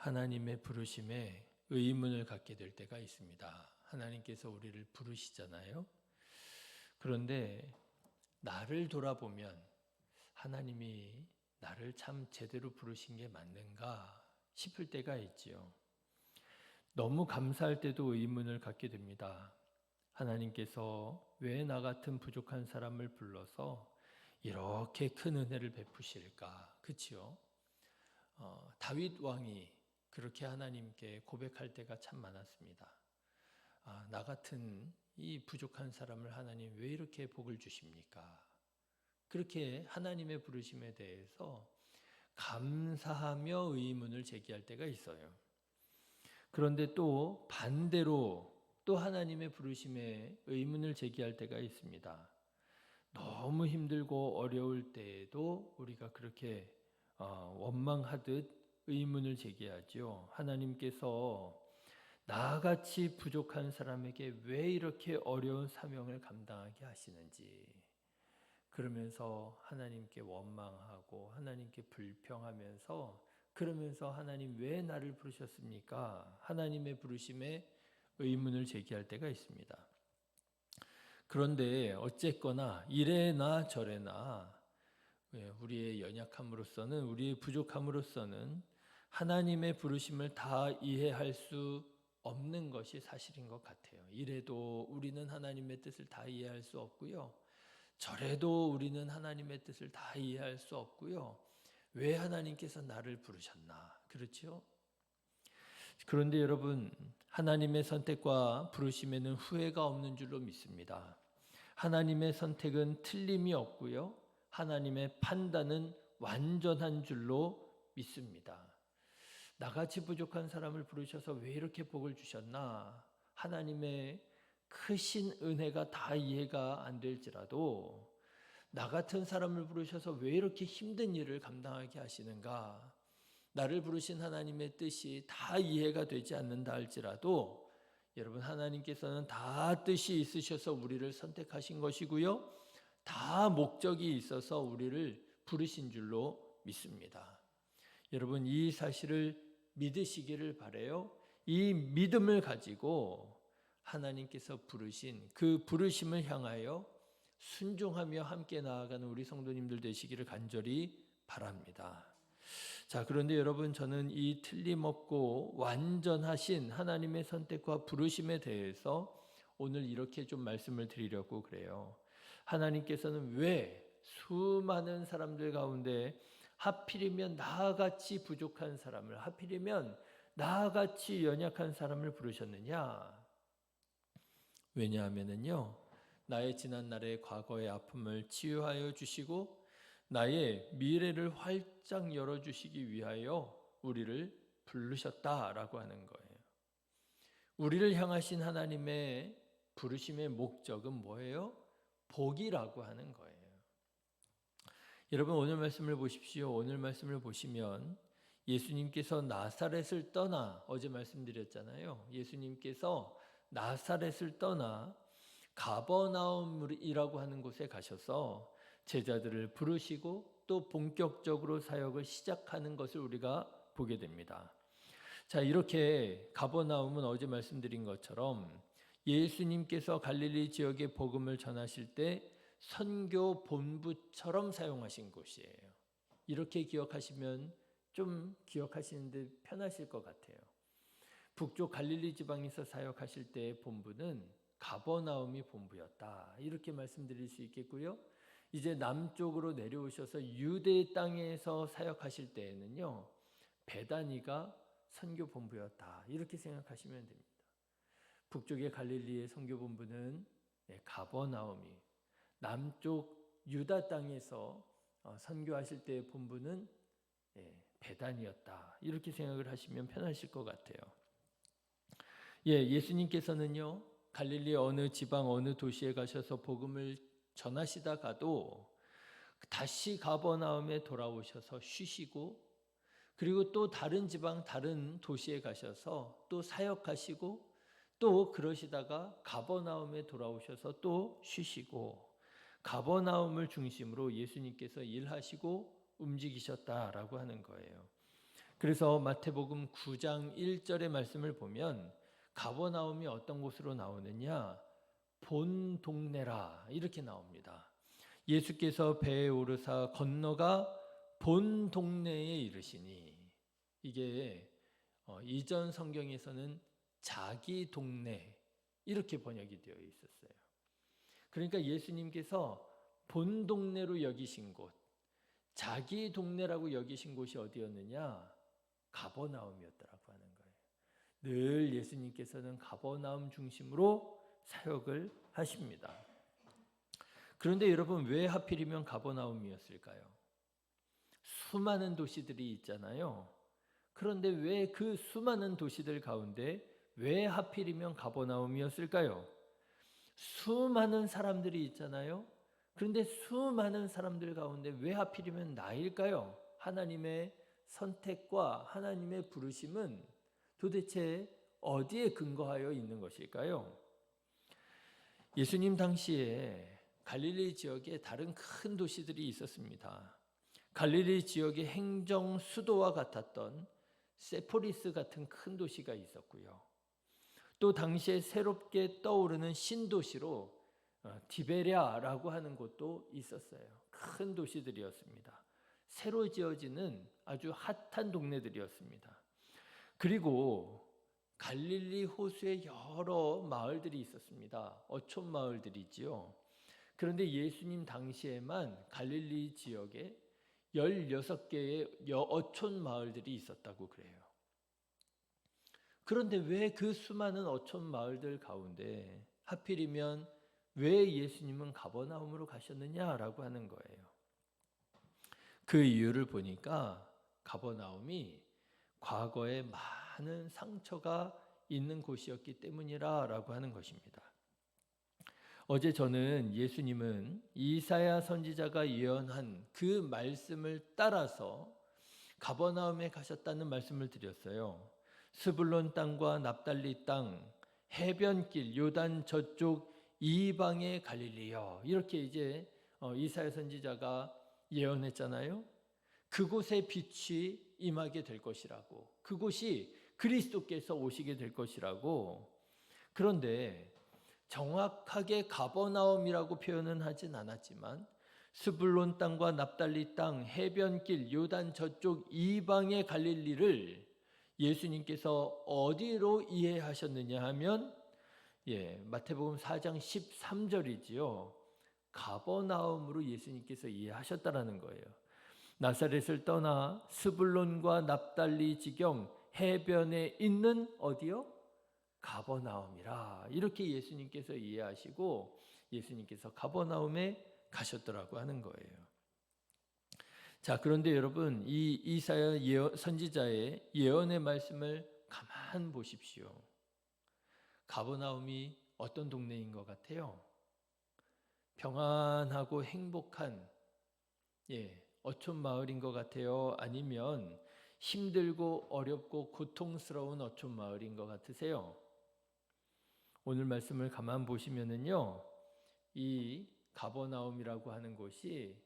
하나님의 부르심에 의문을 갖게 될 때가 있습니다. 하나님께서 우리를 부르시잖아요. 그런데 나를 돌아보면 하나님이 나를 참 제대로 부르신 게 맞는가 싶을 때가 있지요. 너무 감사할 때도 의문을 갖게 됩니다. 하나님께서 왜 나 같은 부족한 사람을 불러서 이렇게 큰 은혜를 베푸실까? 그치요? 다윗 왕이 그렇게 하나님께 고백할 때가 참 많았습니다. 나 같은 이 부족한 사람을 하나님 왜 이렇게 복을 주십니까? 그렇게 하나님의 부르심에 대해서 감사하며 의문을 제기할 때가 있어요. 그런데 또 반대로 또 하나님의 부르심에 의문을 제기할 때가 있습니다. 너무 힘들고 어려울 때에도 우리가 그렇게 원망하듯 의문을 제기하죠. 하나님께서 나같이 부족한 사람에게 왜 이렇게 어려운 사명을 감당하게 하시는지, 그러면서 하나님께 원망하고 하나님께 불평하면서, 그러면서 하나님 왜 나를 부르셨습니까? 하나님의 부르심에 의문을 제기할 때가 있습니다. 그런데 어쨌거나 이래나 저래나 우리의 연약함으로서는, 우리의 부족함으로서는 하나님의 부르심을 다 이해할 수 없는 것이 사실인 것 같아요. 이래도 우리는 하나님의 뜻을 다 이해할 수 없고요. 저래도 우리는 하나님의 뜻을 다 이해할 수 없고요. 왜 하나님께서 나를 부르셨나? 그렇죠? 그런데 여러분, 하나님의 선택과 부르심에는 후회가 없는 줄로 믿습니다. 하나님의 선택은 틀림이 없고요. 하나님의 판단은 완전한 줄로 믿습니다. 나같이 부족한 사람을 부르셔서 왜 이렇게 복을 주셨나? 하나님의 크신 은혜가 다 이해가 안 될지라도 나 같은 사람을 부르셔서 왜 이렇게 힘든 일을 감당하게 하시는가? 나를 부르신 하나님의 뜻이 다 이해가 되지 않는다 할지라도 여러분, 하나님께서는 다 뜻이 있으셔서 우리를 선택하신 것이고요. 다 목적이 있어서 우리를 부르신 줄로 믿습니다. 여러분, 이 사실을 믿으시기를 바라요. 이 믿음을 가지고 하나님께서 부르신 그 부르심을 향하여 순종하며 함께 나아가는 우리 성도님들 되시기를 간절히 바랍니다. 자, 그런데 여러분, 저는 이 틀림없고 완전하신 하나님의 선택과 부르심에 대해서 오늘 이렇게 좀 말씀을 드리려고 그래요. 하나님께서는 왜 수많은 사람들 가운데 하필이면 나같이 부족한 사람을, 하필이면 나같이 연약한 사람을 부르셨느냐? 왜냐하면요, 나의 지난날의 과거의 아픔을 치유하여 주시고 나의 미래를 활짝 열어주시기 위하여 우리를 부르셨다라고 하는 거예요. 우리를 향하신 하나님의 부르심의 목적은 뭐예요? 복이라고 하는 거예요. 여러분, 오늘 말씀을 보십시오. 오늘 말씀을 보시면 예수님께서 나사렛을 떠나, 어제 말씀드렸잖아요. 예수님께서 나사렛을 떠나 가버나움이라고 하는 곳에 가셔서 제자들을 부르시고 또 본격적으로 사역을 시작하는 것을 우리가 보게 됩니다. 자, 이렇게 가버나움은 어제 말씀드린 것처럼 예수님께서 갈릴리 지역에 복음을 전하실 때 선교 본부처럼 사용하신 곳이에요. 이렇게 기억하시면 좀 기억하시는데 편하실 것 같아요. 북쪽 갈릴리 지방에서 사역하실 때의 본부는 가버나움이 본부였다, 이렇게 말씀드릴 수 있겠고요. 이제 남쪽으로 내려오셔서 유대 땅에서 사역하실 때에는요, 베다니가 선교 본부였다, 이렇게 생각하시면 됩니다. 북쪽의 갈릴리의 선교 본부는 가버나움이, 남쪽 유다 땅에서 선교하실 때의 본부는 베단이었다, 이렇게 생각을 하시면 편하실 것 같아요. 예수님께서는요, 갈릴리 어느 지방 어느 도시에 가셔서 복음을 전하시다가도 다시 가버나움에 돌아오셔서 쉬시고, 그리고 또 다른 지방 다른 도시에 가셔서 또 사역하시고, 또 그러시다가 가버나움에 돌아오셔서 또 쉬시고, 가버나움을 중심으로 예수님께서 일하시고 움직이셨다라고 하는 거예요. 그래서 마태복음 9장 1절의 말씀을 보면 가버나움이 어떤 곳으로 나오느냐? 본 동네라 이렇게 나옵니다. 예수께서 배에 오르사 건너가 본 동네에 이르시니, 이게 이전 성경에서는 자기 동네 이렇게 번역이 되어 있었어요. 그러니까 예수님께서 본 동네로 여기신 곳, 자기 동네라고 여기신 곳이 어디였느냐? 가버나움이었더라고 하는 거예요. 늘 예수님께서는 가버나움 중심으로 사역을 하십니다. 그런데 여러분, 왜 하필이면 가버나움이었을까요? 수많은 도시들이 있잖아요. 그런데 왜 그 수많은 도시들 가운데 왜 하필이면 가버나움이었을까요? 수많은 사람들이 있잖아요. 그런데 수많은 사람들 가운데 왜 하필이면 나일까요? 하나님의 선택과 하나님의 부르심은 도대체 어디에 근거하여 있는 것일까요? 예수님 당시에 갈릴리 지역에 다른 큰 도시들이 있었습니다. 갈릴리 지역의 행정 수도와 같았던 세포리스 같은 큰 도시가 있었고요. 또 당시에 새롭게 떠오르는 신도시로 디베랴라고 하는 곳도 있었어요. 큰 도시들이었습니다. 새로 지어지는 아주 핫한 동네들이었습니다. 그리고 갈릴리 호수에 여러 마을들이 있었습니다. 어촌 마을들이지요. 그런데 예수님 당시에만 갈릴리 지역에 16개의 어촌 마을들이 있었다고 그래요. 그런데 왜 그 수많은 어촌 마을들 가운데 하필이면 왜 예수님은 가버나움으로 가셨느냐라고 하는 거예요. 그 이유를 보니까 가버나움이 과거에 많은 상처가 있는 곳이었기 때문이라고 하는 것입니다. 어제 저는 예수님은 이사야 선지자가 예언한 그 말씀을 따라서 가버나움에 가셨다는 말씀을 드렸어요. 스불론 땅과 납달리 땅, 해변길, 요단 저쪽 이방의 갈릴리여, 이렇게 이제 이사야 선지자가 예언했잖아요. 그곳에 빛이 임하게 될 것이라고, 그곳이 그리스도께서 오시게 될 것이라고. 그런데 정확하게 가버나움이라고 표현은 하진 않았지만 스불론 땅과 납달리 땅, 해변길, 요단 저쪽 이방의 갈릴리를 예수님께서 어디로 이해하셨느냐 하면 마태복음 4장 13절이지요. 가버나움으로 예수님께서 이해하셨다라는 거예요. 나사렛을 떠나 스불론과 납달리 지경 해변에 있는 어디요? 가버나움이라, 이렇게 예수님께서 이해하시고 예수님께서 가버나움에 가셨더라고 하는 거예요. 자, 그런데 여러분, 이 이사야 선지자의 예언의 말씀을 가만 보십시오. 가버나움이 어떤 동네인 것 같아요? 평안하고 행복한 어촌 마을인 것 같아요? 아니면 힘들고 어렵고 고통스러운 어촌 마을인 것 같으세요? 오늘 말씀을 가만 보시면은요, 이 가버나움이라고 하는 곳이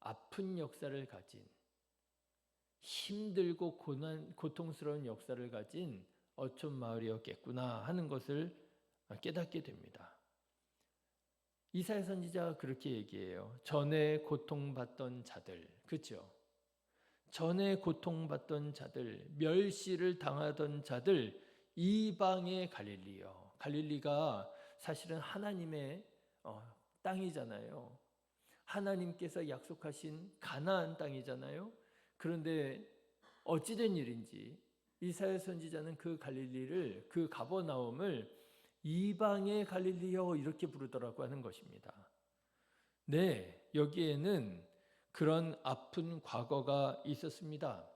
아픈 역사를 가진, 힘들고 고통스러운 역사를 가진 어촌 마을이었겠구나 하는 것을 깨닫게 됩니다. 이사야 선지자가 그렇게 얘기해요. 전에 고통받던 자들, 그렇죠? 전에 고통받던 자들, 멸시를 당하던 자들, 이방의 갈릴리요. 갈릴리가 사실은 하나님의 땅이잖아요. 하나님께서 약속하신 가나안 땅이잖아요. 그런데 어찌된 일인지 이사야 선지자는 그 갈릴리를, 그 가버나움을 이방의 갈릴리요 이렇게 부르더라고 하는 것입니다. 네, 여기에는 그런 아픈 과거가 있었습니다.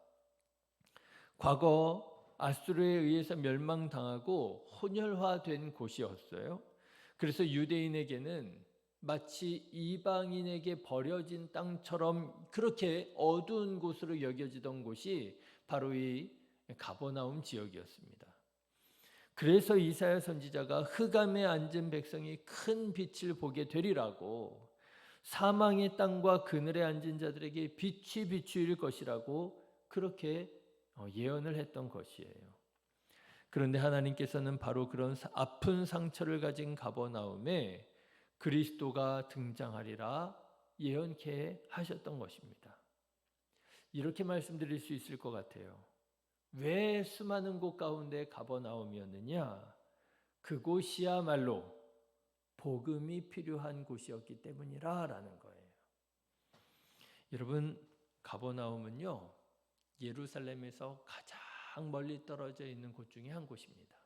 과거 아수르에 의해서 멸망당하고 혼혈화된 곳이었어요. 그래서 유대인에게는 마치 이방인에게 버려진 땅처럼 그렇게 어두운 곳으로 여겨지던 곳이 바로 이 가버나움 지역이었습니다. 그래서 이사야 선지자가 흑암에 앉은 백성이 큰 빛을 보게 되리라고, 사망의 땅과 그늘에 앉은 자들에게 빛이 비추일 것이라고 그렇게 예언을 했던 것이에요. 그런데 하나님께서는 바로 그런 아픈 상처를 가진 가버나움에 그리스도가 등장하리라 예언케 하셨던 것입니다. 이렇게 말씀드릴 수 있을 것 같아요. 왜 수많은 곳 가운데 가버나움이었느냐? 그곳이야말로 복음이 필요한 곳이었기 때문이라는 거예요. 여러분, 가버나움은요, 예루살렘에서 가장 멀리 떨어져 있는 곳 중에 한 곳입니다.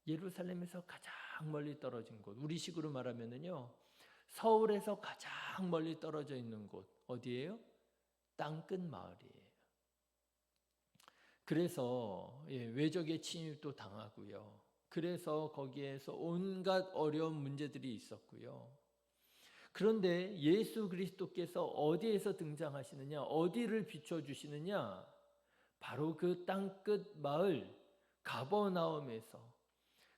예루살렘에서 가장 멀리 떨어진 곳, 우리식으로 말하면은요, 서울에서 가장 멀리 떨어져 있는 곳 어디예요? 땅끝 마을이에요. 그래서 외적의 침입도 당하고요. 그래서 거기에서 온갖 어려운 문제들이 있었고요. 그런데 예수 그리스도께서 어디에서 등장하시느냐? 어디를 비춰주시느냐? 바로 그 땅끝 마을 가버나움에서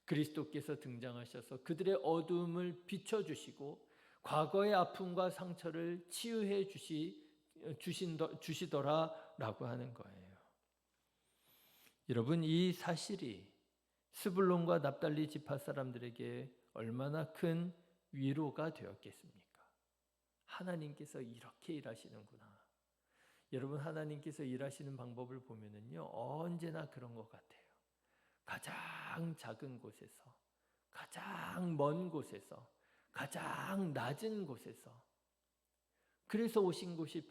그리스도께서 등장하셔서 그들의 어두움을 비춰주시고 과거의 아픔과 상처를 치유해 주시더라라고 하는 거예요. 여러분, 이 사실이 스불론과 납달리 지파 사람들에게 얼마나 큰 위로가 되었겠습니까? 하나님께서 이렇게 일하시는구나. 여러분, 하나님께서 일하시는 방법을 보면은요, 언제나 그런 것 같아요. 가장 작은 곳에서, 가장 먼 곳에서, 가장 낮은 곳에서. 그래서 오신 곳이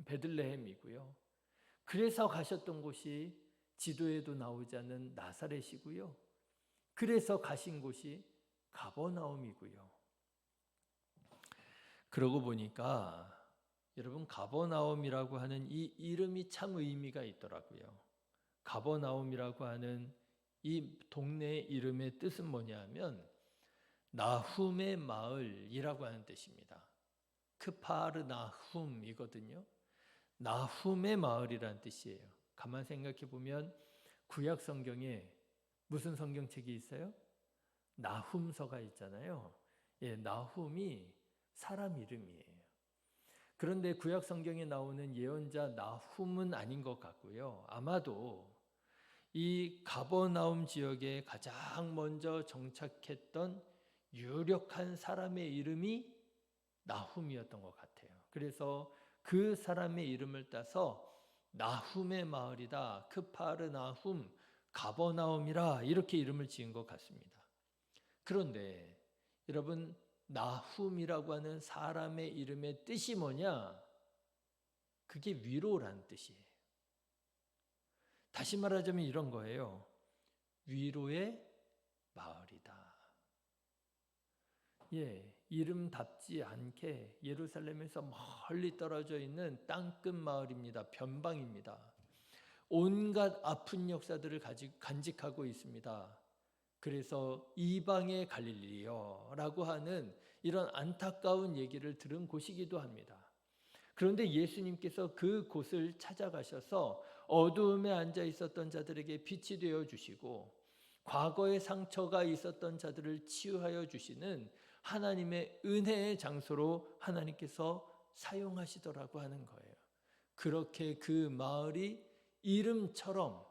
베들레헴이고요. 그래서 가셨던 곳이 지도에도 나오지 않는 나사렛이고요. 그래서 가신 곳이 가버나움이고요. 그러고 보니까 여러분, 가버나움이라고 하는 이 이름이 참 의미가 있더라고요. 가버나움이라고 하는 이 동네의 이름의 뜻은 뭐냐면 나훔의 마을이라고 하는 뜻입니다. 크파르나훔이거든요. 나훔의 마을이라는 뜻이에요. 가만 생각해 보면 구약 성경에 무슨 성경책이 있어요? 나훔서가 있잖아요. 나훔이 사람 이름이에요. 그런데 구약 성경에 나오는 예언자 나훔은 아닌 것 같고요. 아마도 이 가버나움 지역에 가장 먼저 정착했던 유력한 사람의 이름이 나훔이었던 것 같아요. 그래서 그 사람의 이름을 따서 나훔의 마을이다, 크파르나훔, 가버나움이라 이렇게 이름을 지은 것 같습니다. 그런데 여러분, 나훔이라고 하는 사람의 이름의 뜻이 뭐냐? 그게 위로라는 뜻이에요. 다시 말하자면 이런 거예요. 위로의 마을이다. 이름답지 않게 예루살렘에서 멀리 떨어져 있는 땅끝 마을입니다. 변방입니다. 온갖 아픈 역사들을 간직하고 있습니다. 그래서 이방의 갈릴리요라고 하는 이런 안타까운 얘기를 들은 곳이기도 합니다. 그런데 예수님께서 그 곳을 찾아가셔서 어두움에 앉아 있었던 자들에게 빛이 되어 주시고 과거의 상처가 있었던 자들을 치유하여 주시는 하나님의 은혜의 장소로 하나님께서 사용하시더라고 하는 거예요. 그렇게 그 마을이 이름처럼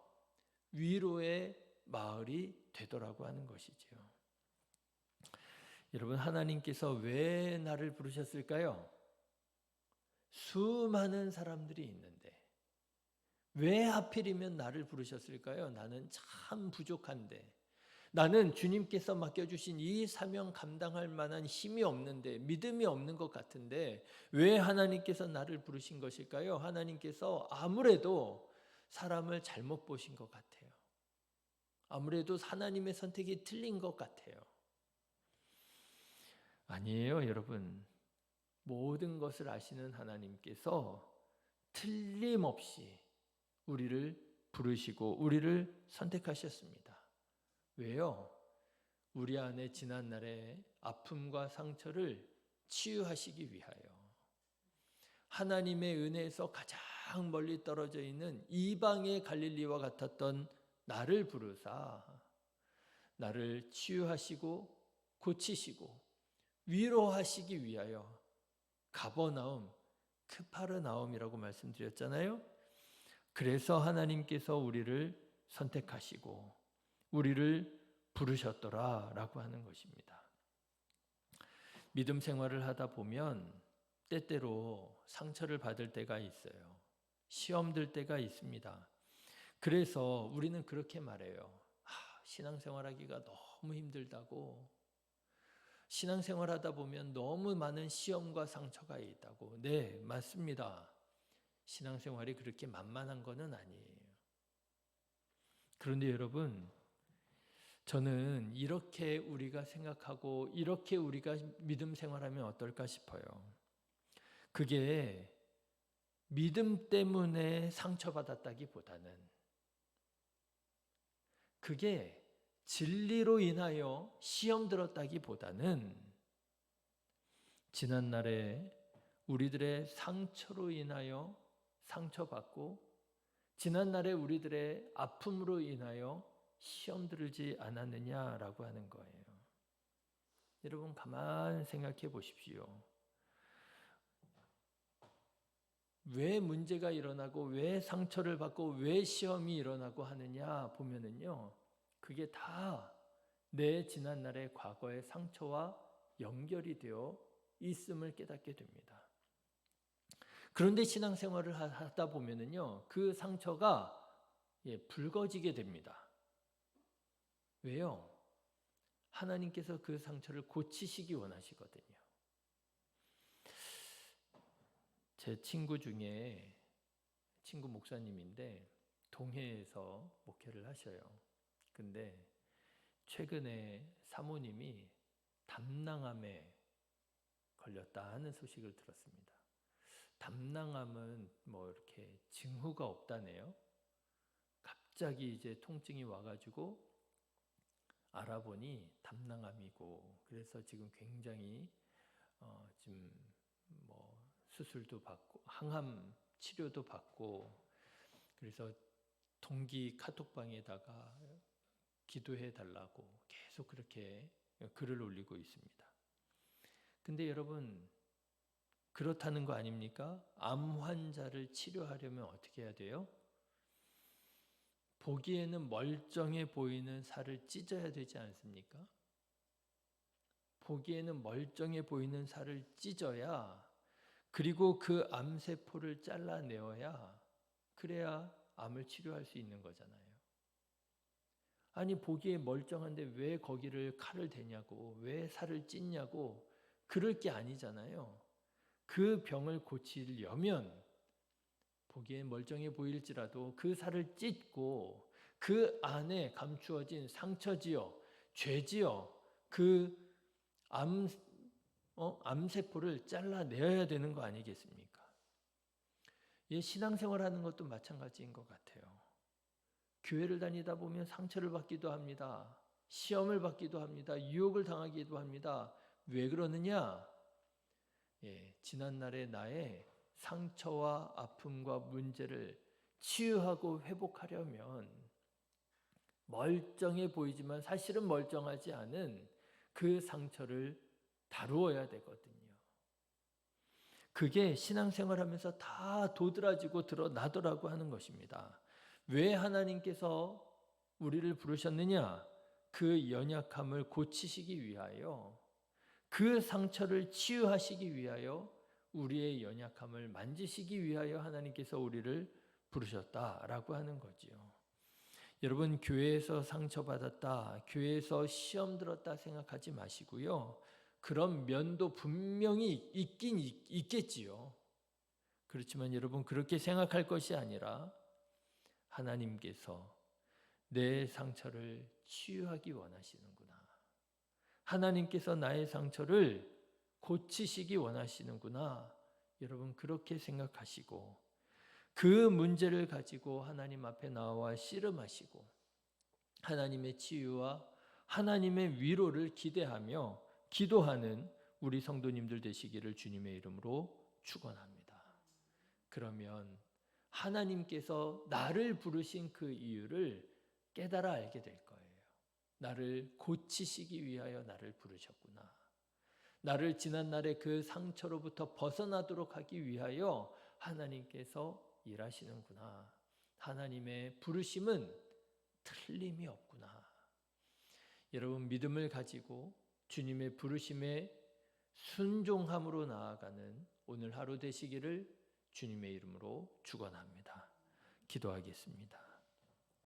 위로의 마을이 되더라고 하는 것이죠. 여러분, 하나님께서 왜 나를 부르셨을까요? 수많은 사람들이 있는데 왜 하필이면 나를 부르셨을까요? 나는 참 부족한데, 나는 주님께서 맡겨주신 이 사명 감당할 만한 힘이 없는데, 믿음이 없는 것 같은데 왜 하나님께서 나를 부르신 것일까요? 하나님께서 아무래도 사람을 잘못 보신 것 같아요. 아무래도 하나님의 선택이 틀린 것 같아요. 아니에요, 여러분. 모든 것을 아시는 하나님께서 틀림없이 우리를 부르시고 우리를 선택하셨습니다. 왜요? 우리 안에 지난날의 아픔과 상처를 치유하시기 위하여. 하나님의 은혜에서 가장 멀리 떨어져 있는 이방의 갈릴리와 같았던 나를 부르사 나를 치유하시고 고치시고 위로하시기 위하여 가버나움, 크파르나움이라고 말씀드렸잖아요. 그래서 하나님께서 우리를 선택하시고 우리를 부르셨더라라고 하는 것입니다. 믿음 생활을 하다 보면 때때로 상처를 받을 때가 있어요. 시험 들 때가 있습니다. 그래서 우리는 그렇게 말해요. 신앙생활하기가 너무 힘들다고. 신앙생활하다 보면 너무 많은 시험과 상처가 있다고. 네, 맞습니다. 신앙생활이 그렇게 만만한 것은 아니에요. 그런데 여러분, 저는 이렇게 우리가 생각하고 이렇게 우리가 믿음 생활하면 어떨까 싶어요. 그게 믿음 때문에 상처받았다기보다는 그게 진리로 인하여 시험 들었다기보다는 지난날에 우리들의 상처로 인하여 상처받고 지난날에 우리들의 아픔으로 인하여 시험 들지 않았느냐라고 하는 거예요. 여러분 가만 생각해 보십시오. 왜 문제가 일어나고 왜 상처를 받고 왜 시험이 일어나고 하느냐 보면은요. 그게 다 내 지난날의 과거의 상처와 연결이 되어 있음을 깨닫게 됩니다. 그런데 신앙생활을 하다 보면은요. 그 상처가 붉어지게 됩니다. 왜요? 하나님께서 그 상처를 고치시기 원하시거든요. 제 친구 중에 친구 목사님인데 동해에서 목회를 하셔요. 근데 최근에 사모님이 담낭암에 걸렸다 하는 소식을 들었습니다. 담낭암은 뭐 이렇게 징후가 없다네요. 갑자기 이제 통증이 와가지고 알아보니 담낭암이고 그래서 지금 굉장히 지금 뭐 수술도 받고 항암 치료도 받고 그래서 동기 카톡방에다가 기도해 달라고 계속 그렇게 글을 올리고 있습니다. 근데 여러분 그렇다는 거 아닙니까? 암 환자를 치료하려면 어떻게 해야 돼요? 보기에는 멀쩡해 보이는 살을 찢어야 되지 않습니까? 보기에는 멀쩡해 보이는 살을 찢어야 그리고 그 암세포를 잘라내어야 그래야 암을 치료할 수 있는 거잖아요. 아니 보기에 멀쩡한데 왜 거기를 칼을 대냐고 왜 살을 찢냐고 그럴 게 아니잖아요. 그 병을 고치려면 보기에 멀쩡해 보일지라도 그 살을 찢고 그 안에 감추어진 상처지요 죄지요 그 암세포를 잘라내야 되는 거 아니겠습니까? 신앙생활하는 것도 마찬가지인 것 같아요. 교회를 다니다 보면 상처를 받기도 합니다. 시험을 받기도 합니다. 유혹을 당하기도 합니다. 왜 그러느냐? 지난날의 나의 상처와 아픔과 문제를 치유하고 회복하려면 멀쩡해 보이지만 사실은 멀쩡하지 않은 그 상처를 다루어야 되거든요. 그게 신앙생활하면서 다 도드라지고 드러나더라고 하는 것입니다. 왜 하나님께서 우리를 부르셨느냐? 그 연약함을 고치시기 위하여 그 상처를 치유하시기 위하여 우리의 연약함을 만지시기 위하여 하나님께서 우리를 부르셨다라고 하는 거지요. 여러분 교회에서 상처받았다, 교회에서 시험 들었다 생각하지 마시고요. 그런 면도 분명히 있긴 있겠지요. 그렇지만 여러분 그렇게 생각할 것이 아니라 하나님께서 내 상처를 치유하기 원하시는구나. 하나님께서 나의 상처를 고치시기 원하시는구나. 여러분 그렇게 생각하시고 그 문제를 가지고 하나님 앞에 나와 씨름하시고 하나님의 치유와 하나님의 위로를 기대하며 기도하는 우리 성도님들 되시기를 주님의 이름으로 축원합니다. 그러면 하나님께서 나를 부르신 그 이유를 깨달아 알게 될 거예요. 나를 고치시기 위하여 나를 부르셨구나. 나를 지난날의 그 상처로부터 벗어나도록 하기 위하여 하나님께서 일하시는구나. 하나님의 부르심은 틀림이 없구나. 여러분, 믿음을 가지고 주님의 부르심에 순종함으로 나아가는 오늘 하루 되시기를 주님의 이름으로 축원합니다. 기도하겠습니다.